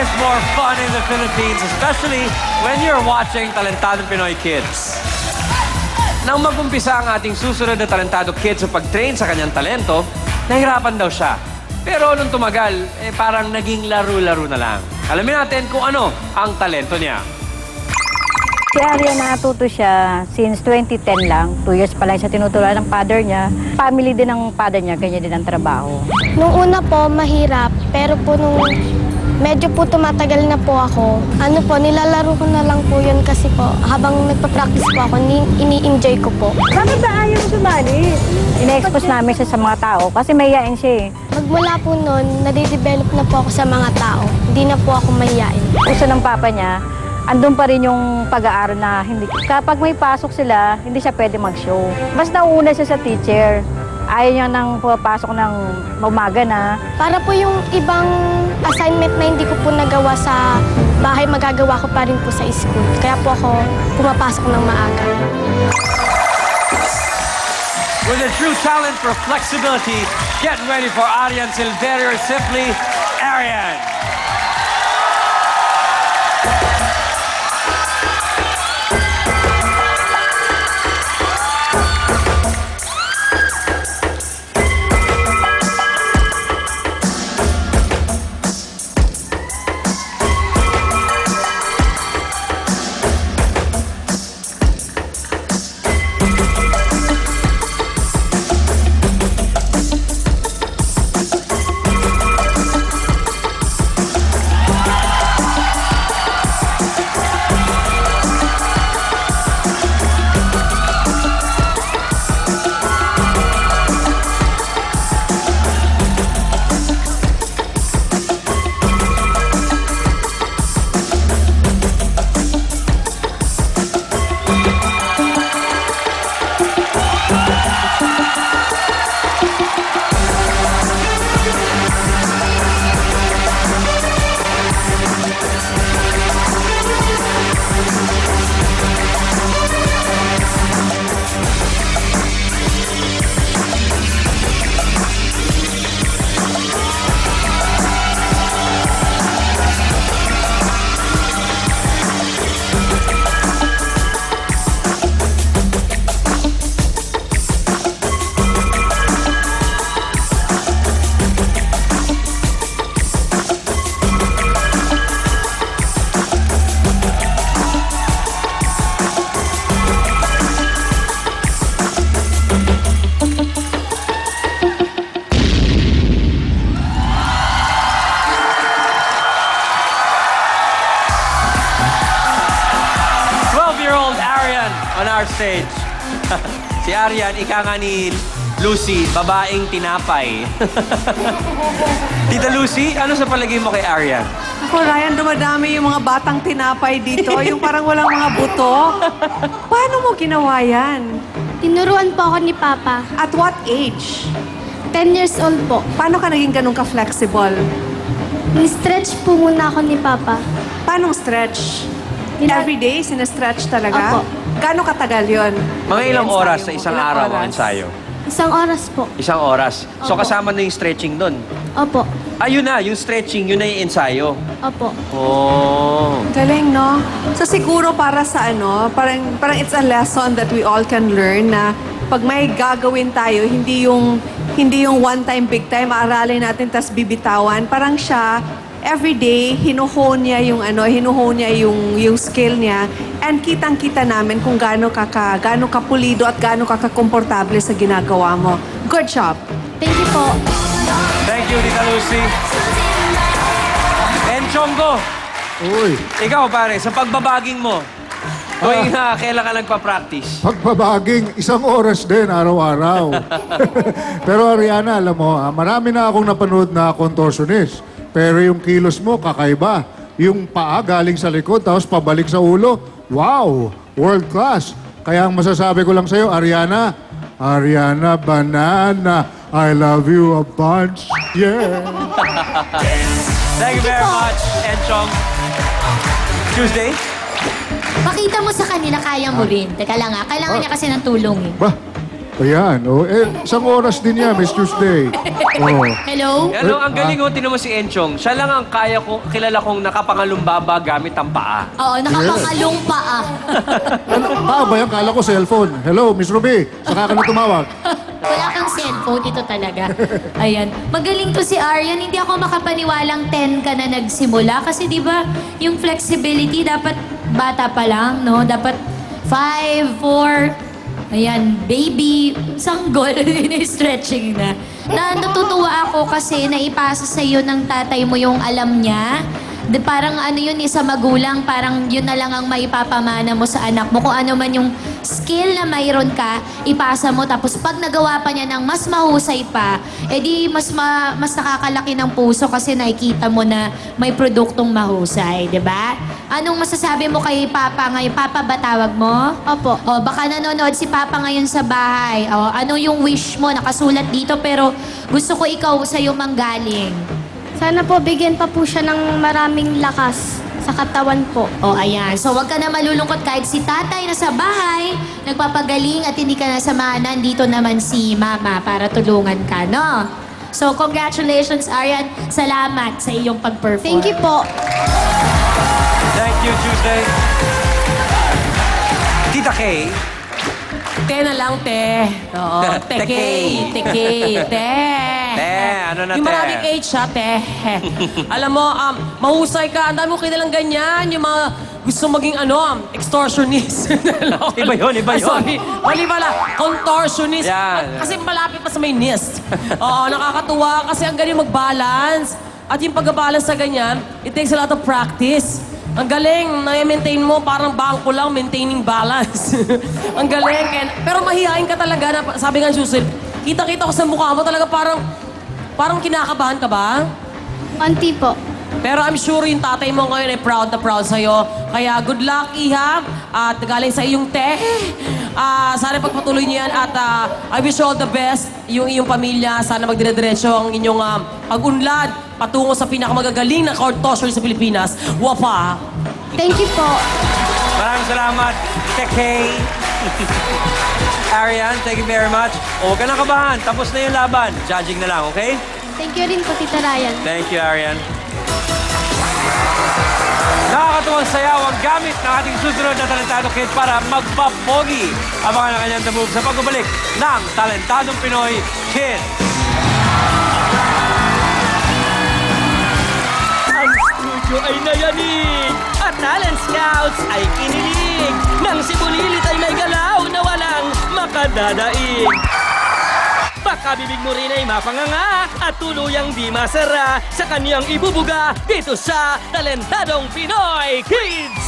is more fun in the Philippines, especially when you're watching Talentadong Pinoy Kids. Nang mag-umpisa ang ating susunod na Talentado Kid sa pag-train sa kanyang talento, nahirapan daw siya. Pero nung tumagal, parang naging laro-laro na lang. Alamin natin kung ano ang talento niya. Si Arya, natuto siya since 2010 lang. 2 years pa lang siya tinuturuan ng father niya. Family din ng father niya, ganyan din ang trabaho. Nung una po, mahirap. Pero po nung medyo po tumatagal na po ako, nilalaro ko na lang po yun kasi po, habang nagpa-practice po ako, ini-enjoy ko po. Bakit ba ayaw mo sumali? Ina-expose namin siya sa mga tao kasi mahihain siya eh. Magmula po noon, nade-develop na po ako sa mga tao. Hindi na po ako mahihain. Gusto ng papa niya, andun pa rin yung pag-aaral na hindi. Kapag may pasok sila, hindi siya pwede mag-show. Mas nauna siya sa teacher. Ayaw niya nang pupasok ng umaga na. Para po yung ibang assignment na hindi ko po nagawa sa bahay, magagawa ko pa rin po sa school. Kaya po ako pumapasok ng maaga. With a true talent for flexibility, get ready for Arian Silverio, simply Arian. On our stage. Si Arian, ika nga ni Lucy, babaeng tinapay. Tita Lucy, ano sa palagay mo kay Arian? Ako, Ryan, dumadami yung mga batang tinapay dito. Yung parang walang mga buto. Paano mo ginawa yan? Tinuruan po ako ni Papa. At what age? 10 years old po. Paano ka naging ganun ka-flexible? Ni-stretch po muna ako ni Papa. Paano stretch? Every day, sinestretch talaga? Opo. Gaano katagal yun? Mga ilang oras sa isang araw ang ensayo? Isang oras po. Isang oras. So Opo. kasama na yung stretching doon? Opo. Ayun na, yung stretching, yun na yung ensayo. Opo. Oh. Galing, no? So siguro para sa parang it's a lesson that we all can learn na pag may gagawin tayo, hindi yung one time, big time, aralin natin, tas bibitawan. Parang siya, everyday, hinuhone niya yung skill niya. And kitang-kita namin kung gaano kapulido at gaano kakomportable sa ginagawa mo. Good job. Thank you po. Thank you, Tita Lucy. And Chonggo, Uy, ikaw pare, sa pagbabaging mo, tuwing kailan ka nagpa-practice? pagbabaging, 1 oras din, araw-araw. Pero Ariana, alam mo, marami na akong napanood na contortionist. Pero yung kilos mo, kakaiba. Yung paa galing sa likod, tapos pabalik sa ulo. Wow! World class. Kaya ang masasabi ko lang sa'yo, Ariana, banana, I love you a bunch. Yeah! Thank you very much, Enchong. Tuesday? Pakita mo sa kanila, kaya mo rin. Teka lang kailangan niya kasi ng tulong eh. Ba, Ayan, isang oras din yan, Miss Tuesday. Oh. Hello? Ano, ang galing mo, tinan mo si Enchong. Siya lang ang kilala kong nakapangalumbaba gamit ang paa. Oo, nakapangalong paa. Ba yan? Kala ko cellphone. Hello, Miss Ruby. Saka ka na tumawag. Wala kang cellphone, ito talaga. Ayan. Magaling to si Aryan. Hindi ako makapaniwalang 10 ka na nagsimula. Kasi di ba yung flexibility, dapat bata pa lang, no? Dapat 5, 4... Ayan, baby, sanggol, stretching na. Natutuwa ako kasi naipasa sa iyo ng tatay mo yung alam niya. Parang ano yun, sa magulang, parang yun na lang ang maipapamana mo sa anak mo. Kung ano man yung skill na mayroon ka, ipasa mo. Tapos pag nagawa pa niya ng mas mahusay pa, edi mas nakakalaki ng puso kasi nakikita mo na may produktong mahusay, di ba? Anong masasabi mo kay Papa ngayon? Papa ba tawag mo? Opo. O, baka nanonood si Papa ngayon sa bahay. O, ano yung wish mo? Nakasulat dito pero gusto ko ikaw sa'yo manggaling. Sana po bigyan pa po siya ng maraming lakas sa katawan po. O, ayan. So, wag ka na malulungkot kahit si tatay na sa bahay, nagpapagaling at hindi ka nasamahan. Nandito naman si Mama para tulungan ka, no? So, congratulations, Aryan. Salamat sa iyong pag-perform. Thank you po. Thank you, Tuesday. Tita Kay. Te na lang, te. Oo, Tekay. tekay, te. Te, ano na, Yung te? maraming H, ha, te. Alam mo, mahusay ka. Ang dami mo kinalang ganyan. Yung mga gusto maging, extortionist. Iba yun, iba Ay, yun. sorry. Mali pala. Contortionist. Yan. Kasi malapit pa sa may nist. Oo, nakakatuwa kasi ang galing mag-balance. At yung pag-balance sa ganyan, it takes a lot of practice. Ang galing, na-maintain mo, parang bangko lang, maintaining balance. Ang galing. Pero mahihain ka talaga, na, sabi nga Susil, kita-kita ko sa mukha mo talaga parang kinakabahan ka ba? Konti po. Pero I'm sure yung tatay mo ngayon ay proud na proud sa'yo. Kaya good luck, Iha. At galing sa iyong te. Sana pagpatuloy niyo yan at I wish you all the best. Yung iyong pamilya, sana magdire-diretso ang inyong pag-unlad patungo sa pinakamagagaling na contortion sa Pilipinas. Wapa! Thank you po. Maraming salamat, Tekay. Arian, thank you very much. Huwag ka na kabahan. Tapos na yung laban. Judging na lang, okay? Thank you rin po, Tita Ryan. Thank you, Arian. Nakakatuwang sayaw ang gamit ng ating susunod na Talentado Kid para magpapogi. Abangan ang kanyang move sa pagbabalik ng Talentadong Pinoy Kid. Ang studio ay nayanig at Talent Scouts ay kinilig nang si Bulilit ay may galaw na walang makadadaig. Baka bibig mo rin ay mapanganga at tuluyang di masara sa kaniyang ibubuga dito sa Talentadong Pinoy Kids!